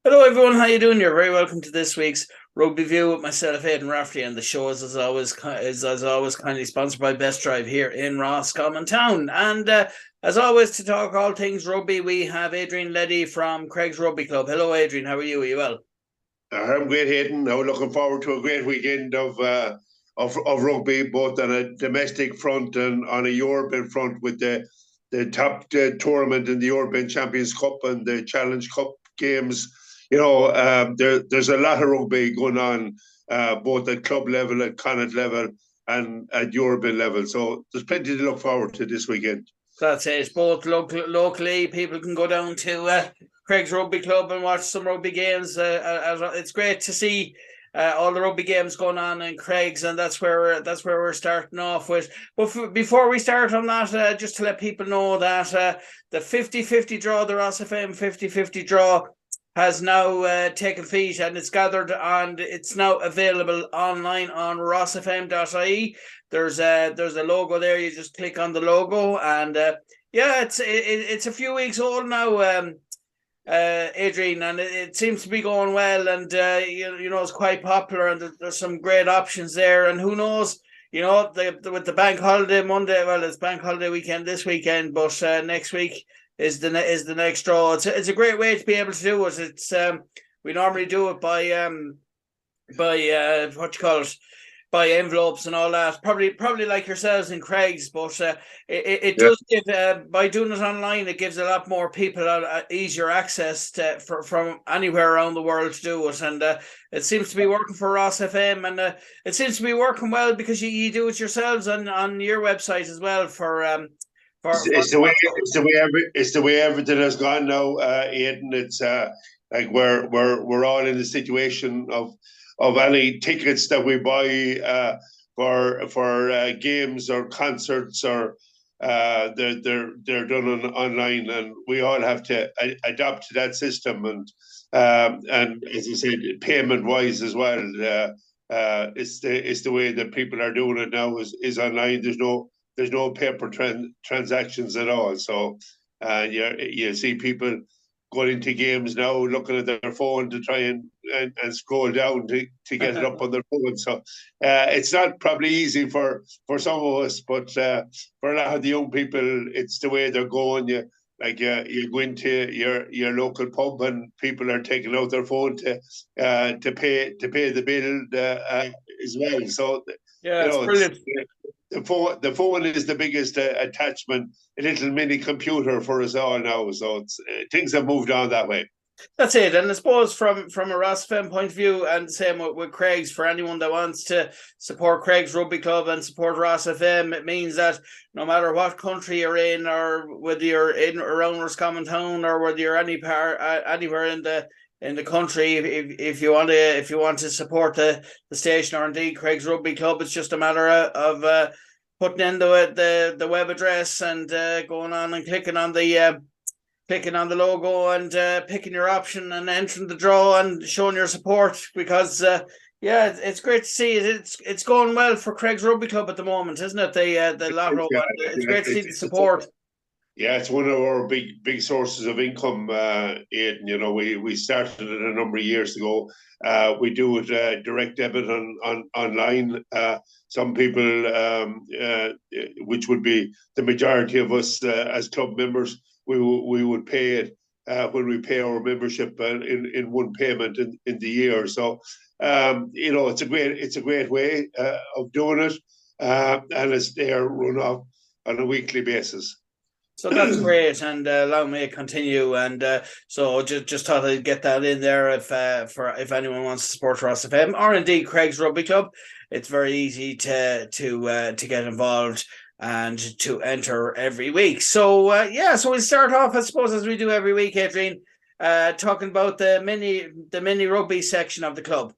Hello everyone, how you doing? You're very welcome to this week's Rugby View with myself, Aidan Raftery, and the show is as always kindly sponsored by Best Drive here in Roscommon Town. And as always, to talk all things rugby, we have Adrian Leddy from Craig's Rugby Club. Hello, Adrian. How are you? Are you well? I'm great, Hayden. Now looking forward to a great weekend of rugby, both on a domestic front and on a European front, with the top tournament in the European Champions Cup and the Challenge Cup games. There's a lot of rugby going on, both at club level, at Connacht level, and at European level. So there's plenty to look forward to this weekend. That's it. Both locally, people can go down to Craig's Rugby Club and watch some rugby games. It's great to see all the rugby games going on in Craig's, and that's where we're starting off with. But before we start on that, just to let people know that the 50-50 draw, the Rosfm 50-50 draw, has now taken feet, and it's now available online on rosfm.ie. There's a logo there. You just click on the logo, and yeah, it's a few weeks old now, Adrian, and it seems to be going well, and it's quite popular, and there's some great options there, and who knows. With the bank holiday Monday, well, it's bank holiday weekend this weekend, but next week is the next draw. It's a great way to be able to do it. We normally do it by what you call it, by envelopes and all that. Probably like yourselves in Craig's, but it Yeah. does give, by doing it online, it gives a lot more people easier access from anywhere around the world to do it, and it seems to be working for Ross FM, and it seems to be working well because you do it yourselves on your website as well for It's the way everything has gone now, Aidan. It's like we're all in the situation of any tickets that we buy for games or concerts, or they're done online, and we all have to adapt to that system. And as you said, payment wise as well, it's the way that people are doing it now is online. There's no paper transactions at all. So you see people going into games now, looking at their phone to try and scroll down to get it up on their phone. So it's not probably easy for some of us, but for a lot of the young people, it's the way they're going. You go into your local pub, and people are taking out their phone to pay the bill as well. So Yeah, you it's know it's brilliant. the phone is the biggest attachment, a little mini computer for us all now. So things have moved on that way. That's it. And I suppose from a Rosfm point of view, and the same with Craig's, for anyone that wants to support Craig's Rugby Club and support Rosfm, it means that no matter what country you're in, or whether you're in around Roscommon Town, or whether you're anywhere in the country, if you want to support the station, or indeed Craig's Rugby Club, it's just a matter of putting in the web address, and going on and clicking on the logo, and picking your option and entering the draw and showing your support, because yeah, it's great to see it. It's going well for Craig's Rugby Club at the moment, isn't it? The lotto, Yeah, and it's great to see the it's support. Yeah, it's one of our big sources of income, Aidan. We started it a number of years ago. We do it direct debit on online. Some people, which would be the majority of us as club members, we would pay it when we pay our membership in one payment in the year. So it's a great way of doing it, and it's there run off on a weekly basis. So that's great, and allow me to continue. And so just thought I'd get that in there, if anyone wants to support Ross FM, or indeed Craig's Rugby Club. It's very easy to get involved and to enter every week. So yeah, so we'll start off, I suppose, as we do every week, Adrian, talking about the mini rugby section of the club.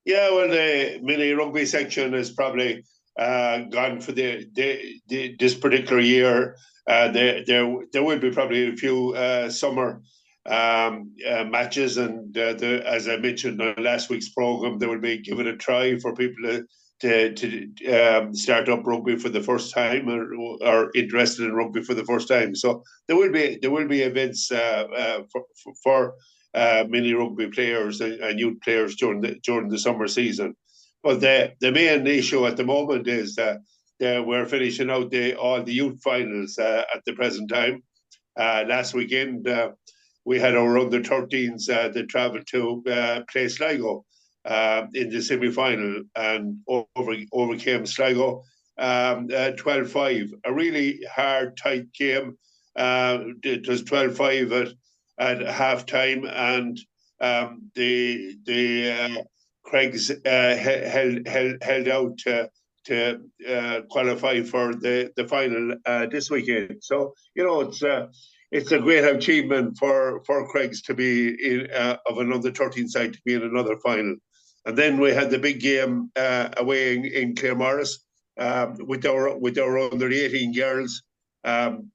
Yeah, well, the mini rugby section is probably gone for this particular year. There will be probably a few summer matches, and as I mentioned on last week's program, they will be given a try for people to start up rugby for the first time, or interested in rugby for the first time. So there will be events for many rugby players and youth players during the summer season. But the main issue at the moment is that we're finishing out all the youth finals at the present time. Last weekend, we had our under-13s that travelled to play Sligo in the semi-final and overcame Sligo 12-5. A really hard, tight game. It was 12-5 at half time, and the Craigs held out to qualify for the final this weekend. So it's a great achievement for Craigs to be of another 13 side to be in another final. And then we had the big game away in Claremorris with our under 18 girls.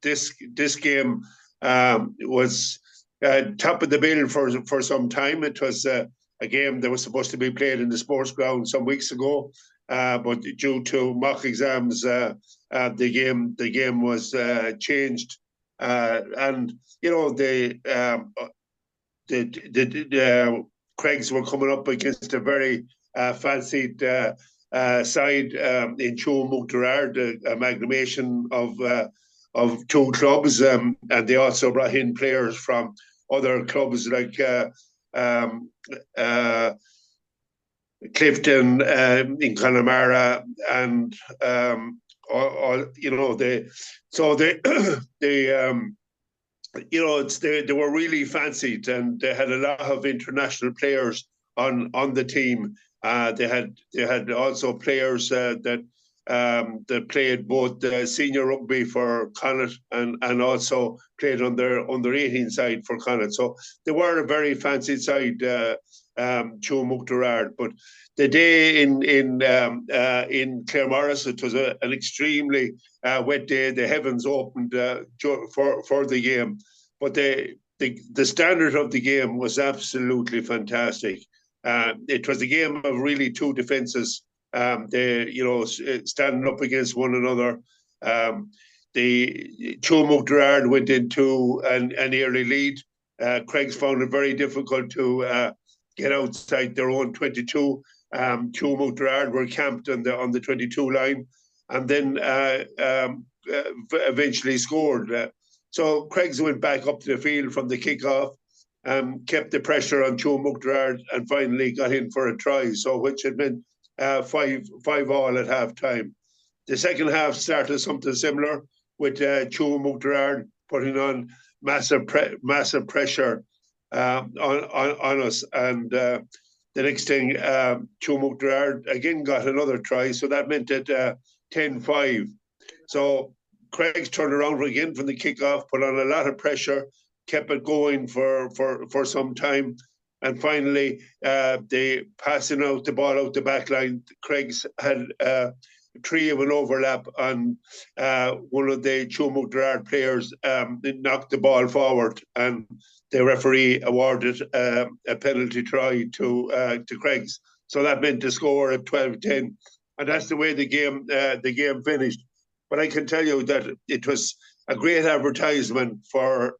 This game was top of the bill for some time. It was a game that was supposed to be played in the sports ground some weeks ago, but due to mock exams, the game was changed. And the Craigs were coming up against a very fancied side in Tuam Gerard, the amalgamation of two clubs, and they also brought in players from other clubs like Clifton in Connemara, and they were really fancied, and they had a lot of international players on the team. They had also players that played both senior rugby for Connacht and also played on their under 18 side for Connacht. So they were a very fancy side, Tuam Gerard. But the day in Claremorris, it was an extremely wet day. The heavens opened for the game, but the standard of the game was absolutely fantastic. It was a game of really two defences. They standing up against one another. The Tuam Gerard went into an early lead. Craigs found it very difficult to get outside their own 22. Tuam Gerard were camped on the 22 line, and then eventually scored. So Craigs went back up to the field from the kickoff, kept the pressure on Tuam Gerard, and finally got in for a try. So which had been 5-5 at half time. The second half started something similar with Tuam Gerard putting on massive pressure on us, and the next thing, Tuam Gerard again got another try, so that meant it 10-5. So Craigs turned around again from the kickoff, put on a lot of pressure, kept it going for some time. And finally, they passing out the ball out the back line. Craigs had 3 of an overlap on one of the Tuam Gerard players. Knocked the ball forward, and the referee awarded a penalty try to Craigs. So that meant the score at 12-10, and that's the way the game finished. But I can tell you that it was a great advertisement for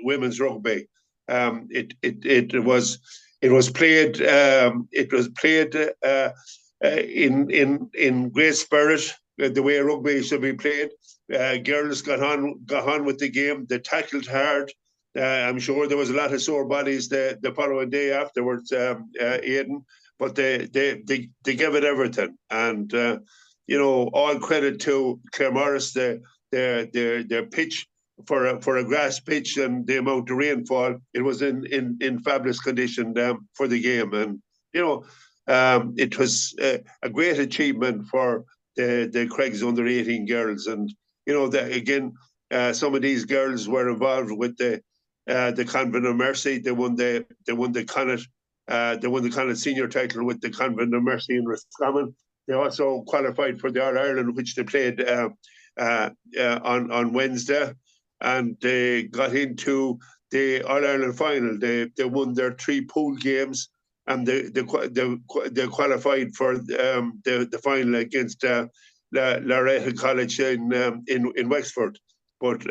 women's rugby. It was played in great spirit, the way rugby should be played. Girls got on with the game. They tackled hard. I'm sure there was a lot of sore bodies the following day afterwards, Aidan, but they gave it everything. And all credit to Claremorris, their pitch for a grass pitch and the amount of rainfall. It was in fabulous condition for the game, and it was a great achievement for the Craigs under 18 girls. And again, some of these girls were involved with the Convent of Mercy. They won the Connacht senior title with the Convent of Mercy in Rosfm. They also qualified for the All Ireland, which they played on Wednesday, and they got into the All Ireland final. They won their 3 pool games, and they qualified for the final against Loreto College in Wexford. But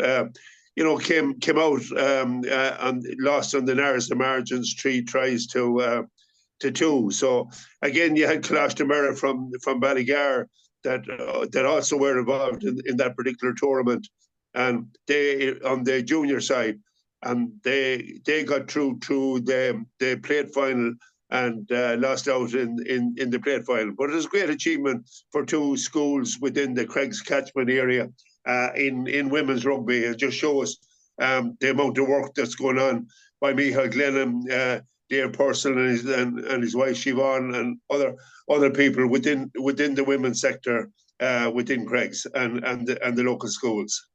came out and lost on the narrowest margins, 3 tries to 2. So again, you had Clash Demera from Ballygar that also were involved in that particular tournament, and they on the junior side, and they got through to the plate final and lost out in the plate final. But it was a great achievement for 2 schools within the Craig's catchment area in women's rugby. It just shows the amount of work that's going on by Michael Glennon, Dave Purcell and his wife Siobhan, and other people within the women's sector within Craig's and the local schools.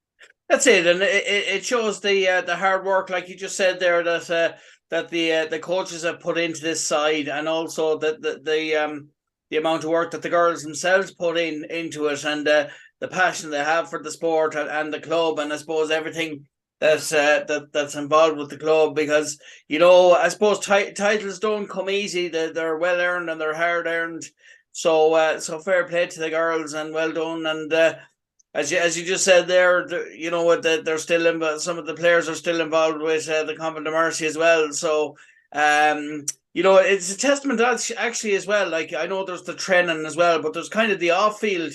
That's it, and it shows the hard work, like you just said there, that the coaches have put into this side, and also that the amount of work that the girls themselves put into it, and the passion they have for the sport and the club, and I suppose everything that's involved with the club, because I suppose titles don't come easy. They're well earned and they're hard earned. So fair play to the girls and well done. And as you just said there, they're still some of the players are still involved with the Convent of Mercy as well. So it's a testament actually as well. Like, I know there's the training as well, but there's kind of the off-field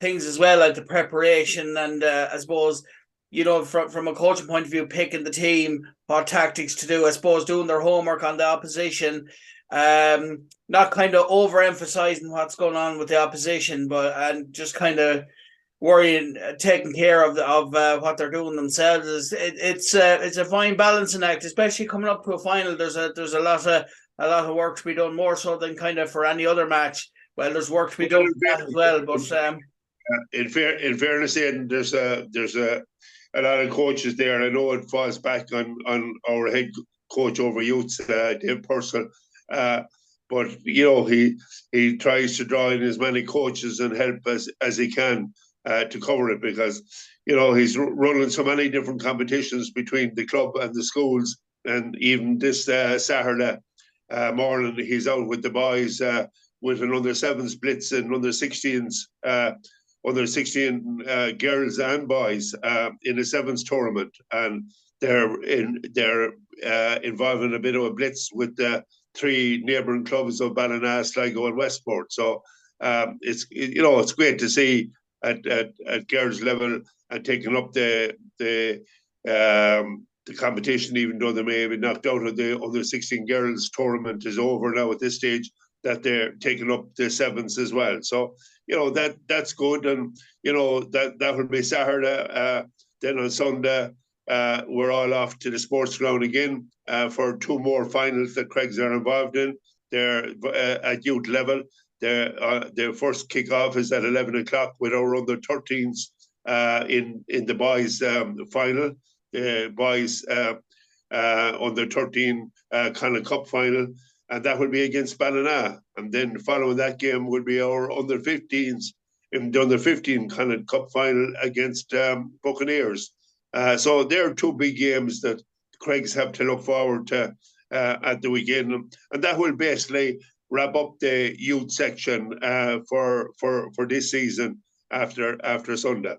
things as well, like the preparation, and I suppose from a coaching point of view, picking the team, what tactics to do, I suppose doing their homework on the opposition, not kind of overemphasizing what's going on with the opposition, and just kind of worrying, taking care of what they're doing themselves. It's a fine balancing act, especially coming up to a final. There's a lot of work to be done, more so than kind of for any other match. Well, there's work to be done for that as well, but in fairness, Aidan, there's a lot of coaches there. I know it falls back on our head coach over youths, Dave Purcell, but he tries to draw in as many coaches and help as he can to cover it, because he's running so many different competitions between the club and the schools, and even this Saturday morning he's out with the boys with an under-7 splits and under-16s. Under 16 girls and boys in a sevens tournament, and they're involved in a bit of a blitz with the 3 neighbouring clubs of Ballina, Sligo, and Westport. So it's great to see at girls level and taking up the competition, even though they may have been knocked out of the under 16 girls tournament is over now at this stage, that they're taking up the sevens as well. So that's good, and that will be Saturday. Then on Sunday we're all off to the sports ground again for 2 more finals that Craigs are involved in. They're at youth level. Their first kick-off is at 11 o'clock with our under 13s in the boys final. The boys under 13 Connacht Cup final, and that will be against Ballina. And then following that game will be our under 15s in the under 15 Connacht Cup final against Buccaneers. So there are 2 big games that Craigs have to look forward to at the weekend, and that will basically wrap up the youth section for this season after Sunday.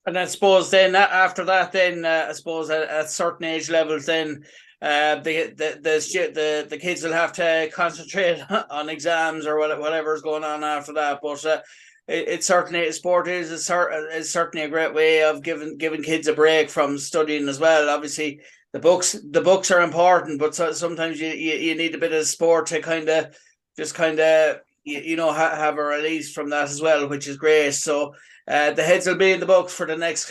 And I suppose then after that, then I suppose at certain age levels, then the kids will have to concentrate on exams or whatever is going on after that. But it's certainly, sport is certainly a great way of giving kids a break from studying as well. Obviously, the books are important, but sometimes you need a bit of sport to kind of have a release from that as well, which is great. So the heads will be in the books for the next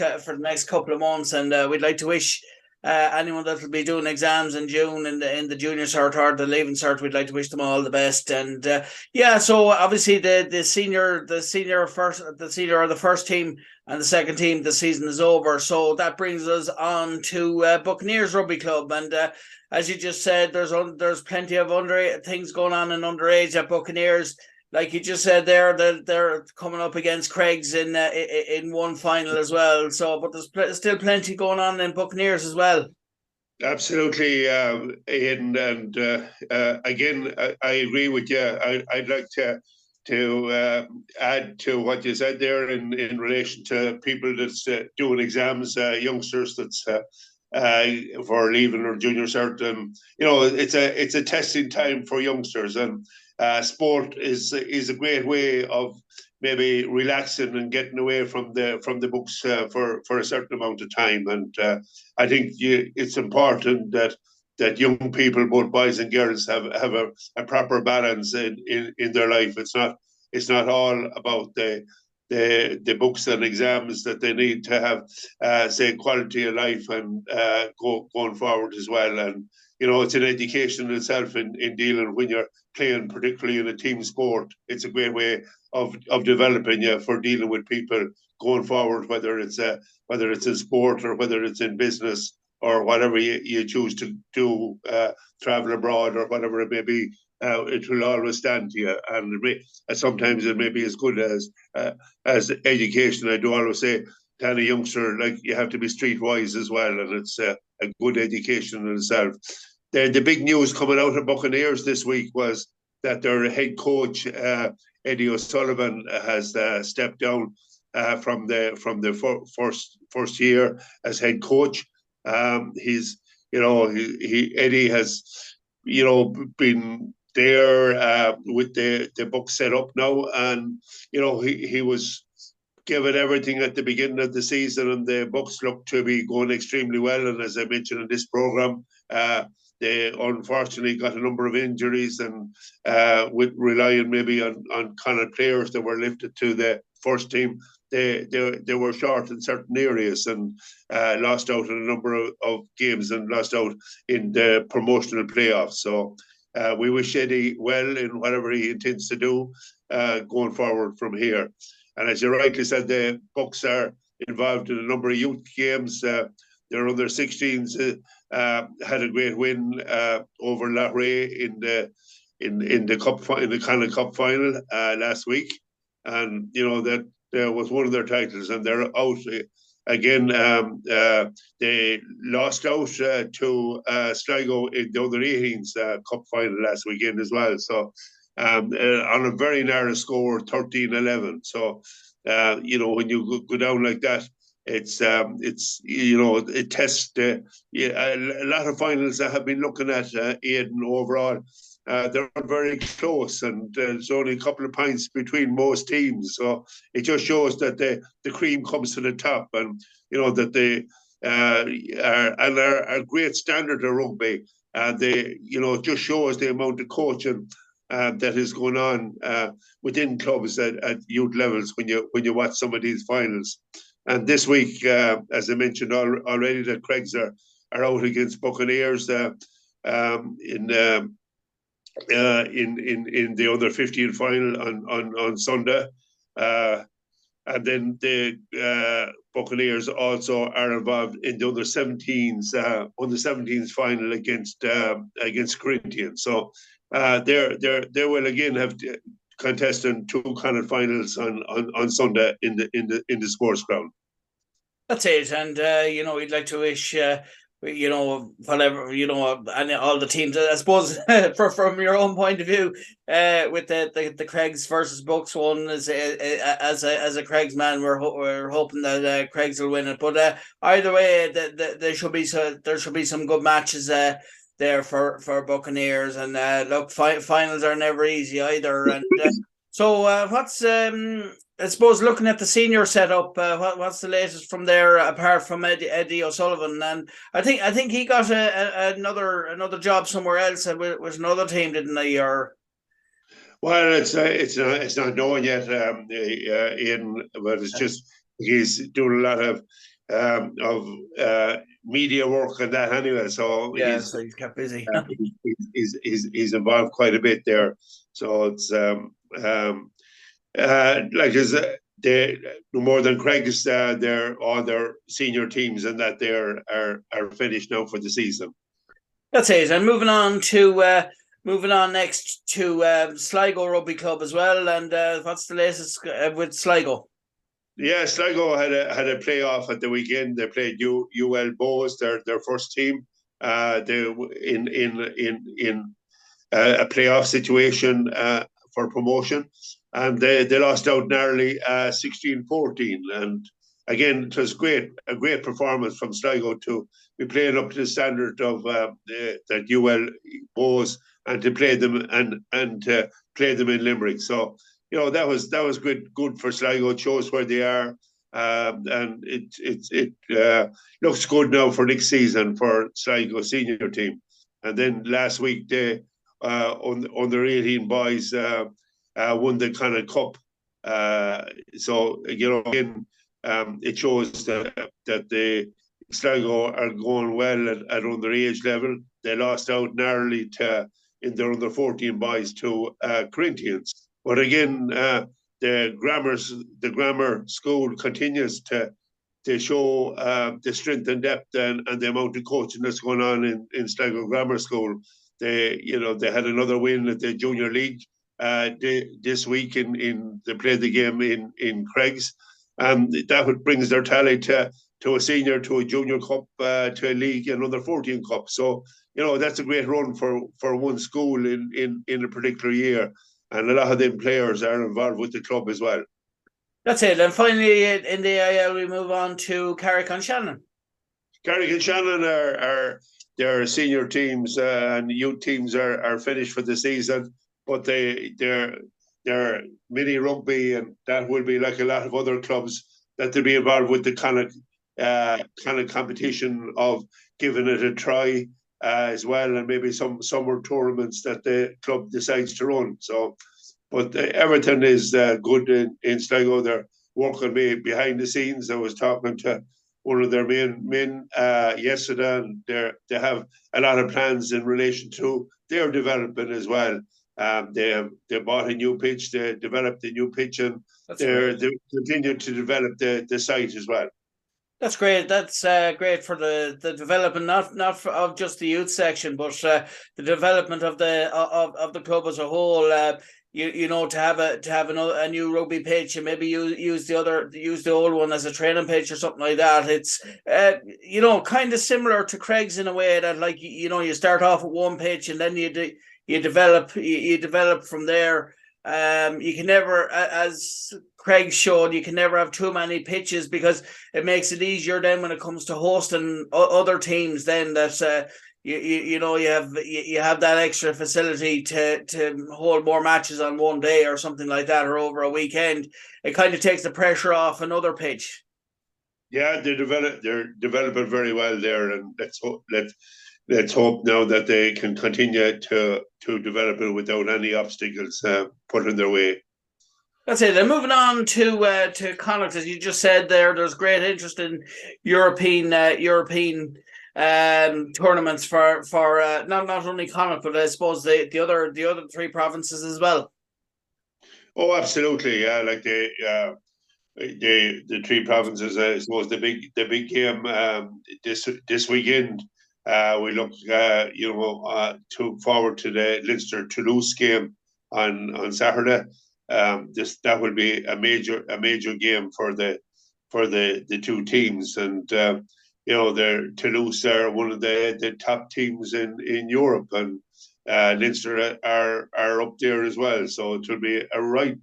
couple of months, and we'd like to wish anyone that will be doing exams in June in the junior cert or the leaving cert, we'd like to wish them all the best. And so obviously the senior or the first team and the second team, the season is over. So that brings us on to Buccaneers Rugby Club, and as you just said, there's plenty of things going on in underage at Buccaneers. Like you just said there, they're coming up against Craigs in one final as well. So, but there's still plenty going on in Buccaneers as well. Absolutely, Aidan, and again, I agree with you. I'd like to add to what you said there in relation to people that's doing exams, youngsters that's for leaving or junior cert, and it's a testing time for youngsters, and sport is a great way of maybe relaxing and getting away from the books for a certain amount of time. And I think it's important that young people, both boys and girls, have a proper balance in their life. It's not all about the books and exams, that they need to have say quality of life and going forward as well. And it's an education in itself in dealing when you're playing, particularly in a team sport. It's a great way of developing you for dealing with people going forward, whether it's in sport or whether it's in business or whatever you choose to do, travel abroad or whatever it may be. It will always stand to you, and sometimes it may be as good as education. I do always say to any youngster, like, you have to be streetwise as well, and it's a good education in itself. The big news coming out of Buccaneers this week was that their head coach, Eddie O'Sullivan, has stepped down from the first year as head coach. Eddie has been there with the book set up now, and he was given everything at the beginning of the season, and the books look to be going extremely well. And as I mentioned in this program, they unfortunately got a number of injuries, and with relying maybe on kind of players that were lifted to the first team, they were short in certain areas, and lost out in a number of games and lost out in the promotional playoffs. So we wish Eddie well in whatever he intends to do going forward from here. And as you rightly said, the Bucks are involved in a number of youth games. Their under 16s had a great win over Leddy in the cup, in the Canada Cup final last week, and that was one of their titles, and they're out again. They lost out to Sligo in the under 18s cup final last weekend as well. So on a very narrow score, 13-11. So when you go down like that, it tests a lot of finals I have been looking at, Aidan, overall. They're very close, and there's only a couple of points between most teams. So it just shows that the cream comes to the top, and that they are a great standard of rugby. It just shows the amount of coaching that is going on within clubs at youth levels when you watch some of these finals. And this week, as I mentioned already, the Craigs are out against Buccaneers in the under 15 final on Sunday, and then the Buccaneers also are involved in the under 17s final against Corinthians. So they will again have contesting two kind of finals on Sunday in the sports ground. That's it, and we'd like to wish whatever, and all the teams, I suppose, from your own point of view, with the Craigs versus Bucks one, as a Craigs man, we're hoping that Craigs will win it. But either way, there should be some good matches there for Buccaneers, and look, finals are never easy either. And so what's I suppose, looking at the senior setup, what's the latest from there, apart from Eddie O'Sullivan? And I think he got another job somewhere else with another team, didn't he? Or well, it's not known yet, Aidan, but it's just he's doing a lot of media work and that anyway. So yeah, so he's kept busy. He's involved quite a bit there. So it's like the more than Craig's, they're all their senior teams, and that they are finished now for the season. That's it. And moving on next to Sligo Rugby Club as well. And what's the latest with Sligo? Yeah, Sligo had a playoff at the weekend. They played UL Bows, their first team. They in a playoff situation for promotion. and they lost out narrowly 16-14. And again, it was a great performance from Sligo to be playing up to the standard of that UL was, and to play them and play them in Limerick. So that was good for Sligo. It shows where they are. And it looks good now for next season for Sligo senior team. And then last week they under 18 boys won the kind of cup. So again, it shows that the Sligo are going well at underage level. They lost out narrowly in their under 14 boys to Corinthians. But again, the grammar school continues to show the strength and depth and the amount of coaching that's going on in Sligo Grammar School. They had another win at the Junior League this week they played the game in Craigs. That brings their tally to a senior, to a junior cup, to a league, and under 14 cup. So that's a great run for one school in a particular year, and a lot of them players are involved with the club as well. That's it. And finally, in the AIL, we move on to Carrick-on-Shannon. Carrick-on-Shannon are their senior teams and youth teams are finished for the season, but they're mini rugby, and that will be like a lot of other clubs that they'll be involved with the kind of competition of giving it a try as well, and maybe some summer tournaments that the club decides to run. So, but everything is good in Sligo. They're working behind the scenes. I was talking to one of their men yesterday, and they have a lot of plans in relation to their development as well. They bought a new pitch, they developed a new pitch, and they continue to develop the site as well. That's great. That's great for the development, not of just the youth section, but the development of the club as a whole. To have a new rugby pitch, and maybe use the old one as a training pitch or something like that. It's kind of similar to Craig's in a way that, like, you start off with one pitch and then you develop from there. You can never, as Craig showed, you can never have too many pitches, because it makes it easier then when it comes to hosting other teams. Then that you have that extra facility to hold more matches on one day or something like that, or over a weekend. It kind of takes the pressure off another pitch. Yeah, they're developing very well there, and let's hope now that they can continue to develop it without any obstacles put in their way. That's it. And moving on to Connacht, as you just said there's great interest in European tournaments for not only Connacht, but I suppose the other three provinces as well. Oh, absolutely. Yeah, like the three provinces. I suppose the big game this weekend. We look forward to the Leinster Toulouse game on Saturday. That will be a major game for the two teams, and Toulouse are one of the top teams in Europe, and Leinster are up there as well. So it will be a right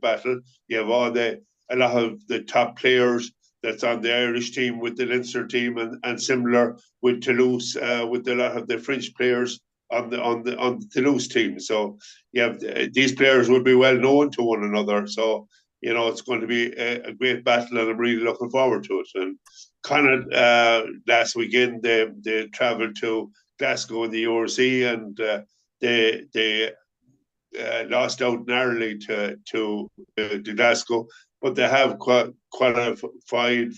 battle. You have a lot of the top players that's on the Irish team with the Leinster team, and similar with Toulouse with a lot of the French players on the Toulouse team. So you have these players will be well known to one another. So it's going to be a great battle, and I'm really looking forward to it. And Connacht last weekend they travelled to Glasgow in the URC, and they lost out narrowly to Glasgow, but they have qualified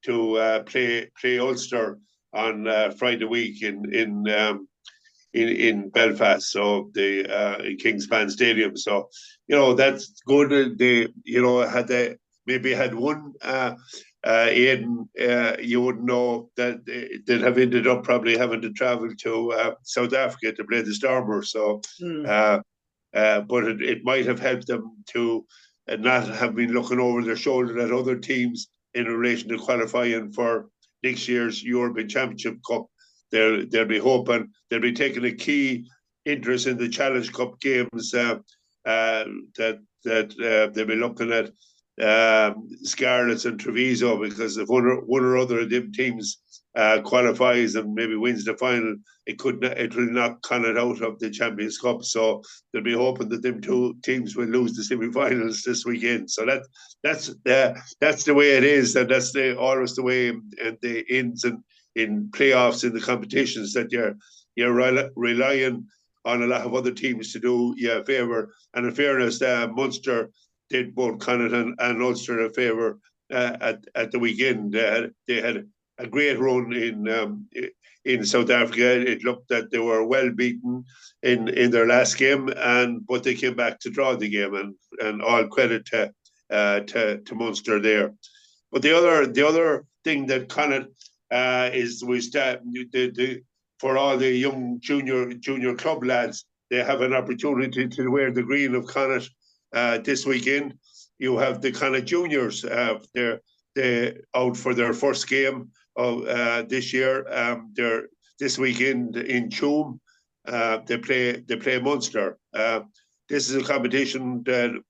to play Ulster on Friday week in Belfast, so in Kingspan Stadium. So that's good. They had one. Aidan, you wouldn't know that they'd have ended up probably having to travel to South Africa to play the Stormers. So, but it might have helped them to not have been looking over their shoulder at other teams in relation to qualifying for next year's European Championship Cup. They'll be hoping, they'll be taking a key interest in the Challenge Cup games that they'll be looking at Scarlets and Treviso, because if one or other of them teams qualifies and maybe wins the final, it will knock Connacht out of the Champions Cup. So they'll be hoping that them two teams will lose the semi-finals this weekend. So that's the way it is, and that's always the way in the ends and in playoffs in the competitions, that you're relying on a lot of other teams to do you a favour. And in fairness, Munster did both Connacht and Ulster a favour at the weekend. They had a great run in South Africa. It looked that they were well beaten in their last game, but they came back to draw the game, and all credit to Munster there. But the other thing that Connacht for all the young junior club lads, they have an opportunity to wear the green of Connacht this weekend. You have the Connacht juniors. They're out for their first game of this year. They're this weekend in Tuam. They play Munster. This is a competition that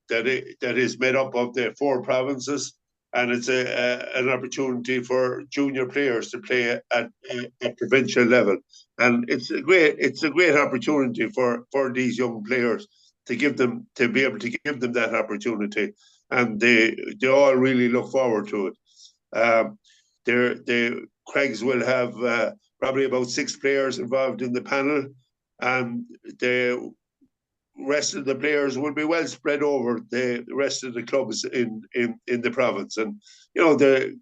is made up of the 4 provinces, and it's an opportunity for junior players to play at provincial level. And it's a great opportunity for these young players to be able to give them that opportunity, and they all really look forward to it. Craigs will have probably about 6 players involved in the panel, and the rest of the players will be well spread over the rest of the clubs in the province. And the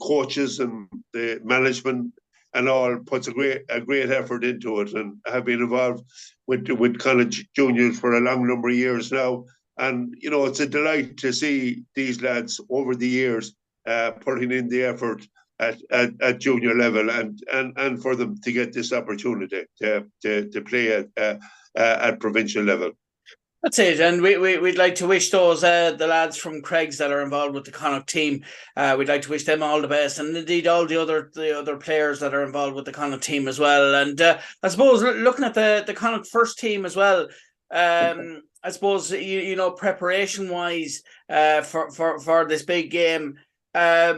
coaches and the management and all puts a great effort into it, and have been involved with Connacht juniors for a long number of years now. And it's a delight to see these lads over the years putting in the effort at junior level, and for them to get this opportunity to play at provincial level. That's it, and we'd like to wish those the lads from Craigs that are involved with the Connacht team. We'd like to wish them all the best, and indeed all the other players that are involved with the Connacht team as well. And I suppose looking at the Connacht first team as well, I suppose preparation wise for this big game. How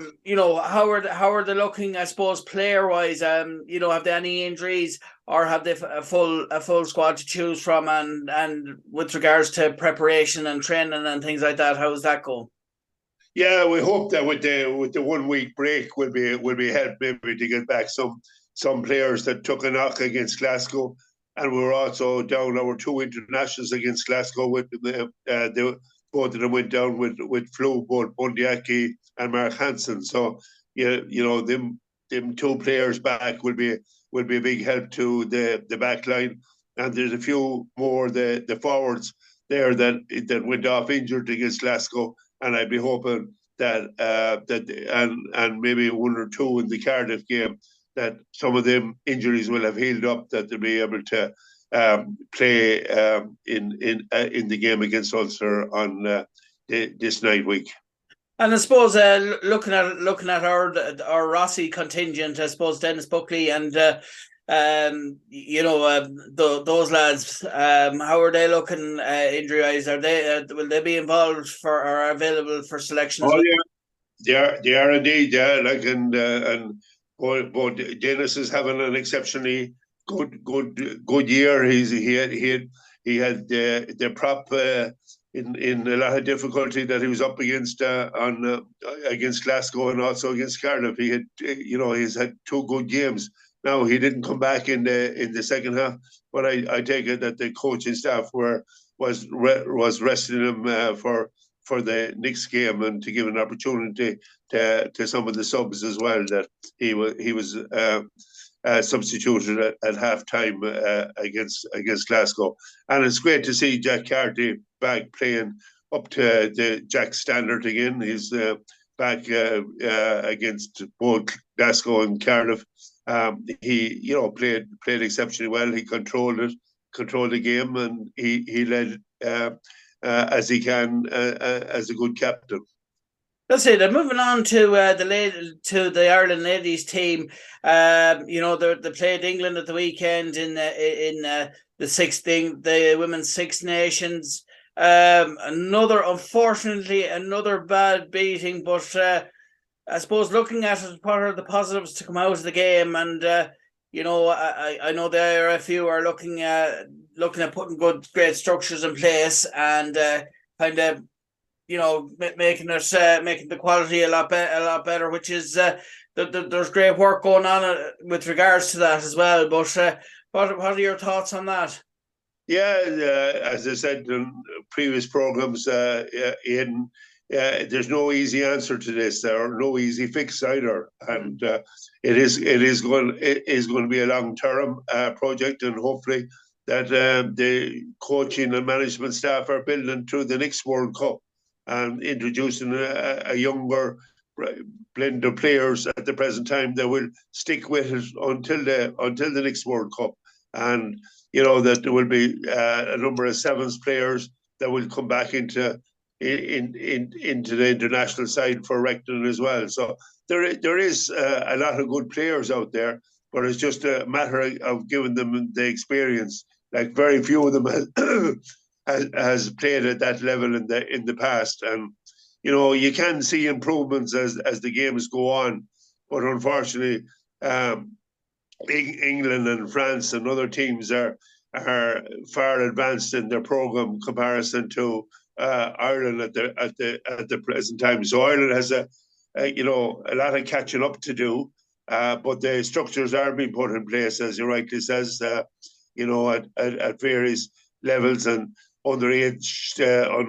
are they looking, I suppose, player wise? Have they any injuries, or have they a full squad to choose from? And with regards to preparation and training and things like that, how is that going? Yeah, we hope that with the 1 week break will be help maybe to get back some players that took a knock against Glasgow, and we were also down our 2 internationals against Glasgow with both of them went down with flu, both Bundyaki and Mark Hansen. So them 2 players back will be a big help to the back line. And there's a few more the forwards there that went off injured against Glasgow, and I'd be hoping that and maybe 1 or 2 in the Cardiff game, that some of them injuries will have healed up, that they'll be able to play in the game against Ulster on this night week. And I suppose looking at our Rossi contingent, I suppose Dennis Buckley and those lads, how are they looking injury wise? Are they will they be involved for or available for selection? Oh yeah, they are indeed. Yeah, and both Dennis is having an exceptionally good year. He had the prop in a lot of difficulty that he was up against against Glasgow and also against Cardiff. He had he's had 2 good games. Now he didn't come back in the second half, but I take it that the coaching staff was resting him for the next game, and to give an opportunity to some of the subs as well, that he was substituted at half time against Glasgow. And it's great to see Jack Carty back playing up to the Jack standard again. He's back against both Glasgow and Cardiff. He played exceptionally well. He controlled the game, and he led as he can as a good captain. That's it. And moving on to the Ireland ladies team, they played England at the weekend in the Women's Six Nations. Unfortunately, another bad beating, but I suppose looking at it, what are the positives to come out of the game? And I know the IRFU are looking at putting great structures in place and kind of making the quality a lot better, which is there's great work going on with regards to that as well. But what are your thoughts on that? Yeah, as I said in previous programs, Aidan, there's no easy answer to this. There are no easy fix either, and it is going to be a long-term project, and hopefully that the coaching and management staff are building through the next World Cup and introducing a younger blend of players at the present time that will stick with it until the next World Cup. And that there will be a number of sevens players that will come back into the international side for Recton as well. So there is a lot of good players out there, but it's just a matter of giving them the experience. Like very few of them has played at that level in the past, and you can see improvements as the games go on, but unfortunately. England and France and other teams are far advanced in their program comparison to Ireland at the present time. So Ireland has a lot of catching up to do, but the structures are being put in place, as you rightly says, at various levels, and underage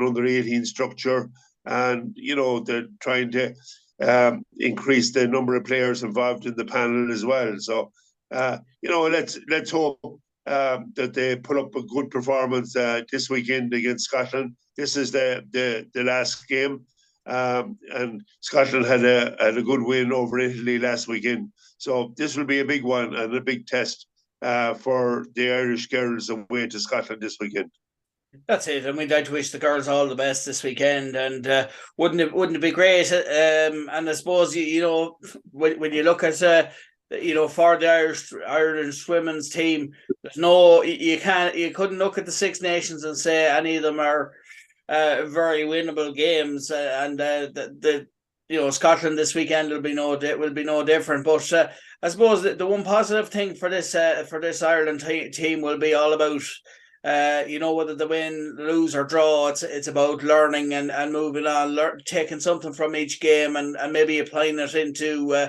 under 18 structure, and they're trying to increase the number of players involved in the panel as well. So let's hope that they put up a good performance this weekend against Scotland. This is the last game, and Scotland had a good win over Italy last weekend. So this will be a big one and a big test for the Irish girls away to Scotland this weekend. That's it, and we'd like to wish the girls all the best this weekend. And wouldn't it be great? And I suppose when you look at for the Irish women's team, there's you couldn't look at the Six Nations and say any of them are very winnable games. And Scotland this weekend will be no different. But I suppose the one positive thing for this Ireland team will be all about. Whether they win, lose, or draw, it's about learning and moving on, taking something from each game and maybe applying it into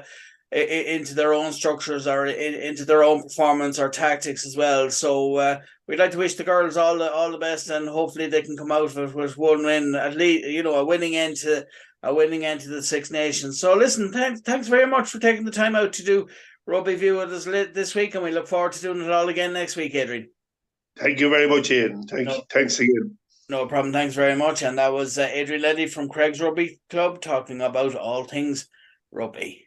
their own structures or into their own performance or tactics as well. So we'd like to wish the girls all the best, and hopefully they can come out with one win, at least a winning end to the Six Nations. So listen, thanks very much for taking the time out to do Rugby View with us this week, and we look forward to doing it all again next week, Adrian. Thank you very much, Aidan. Thanks again. No problem. Thanks very much. And that was Adrian Leddy from Craig's Rugby Club talking about all things rugby.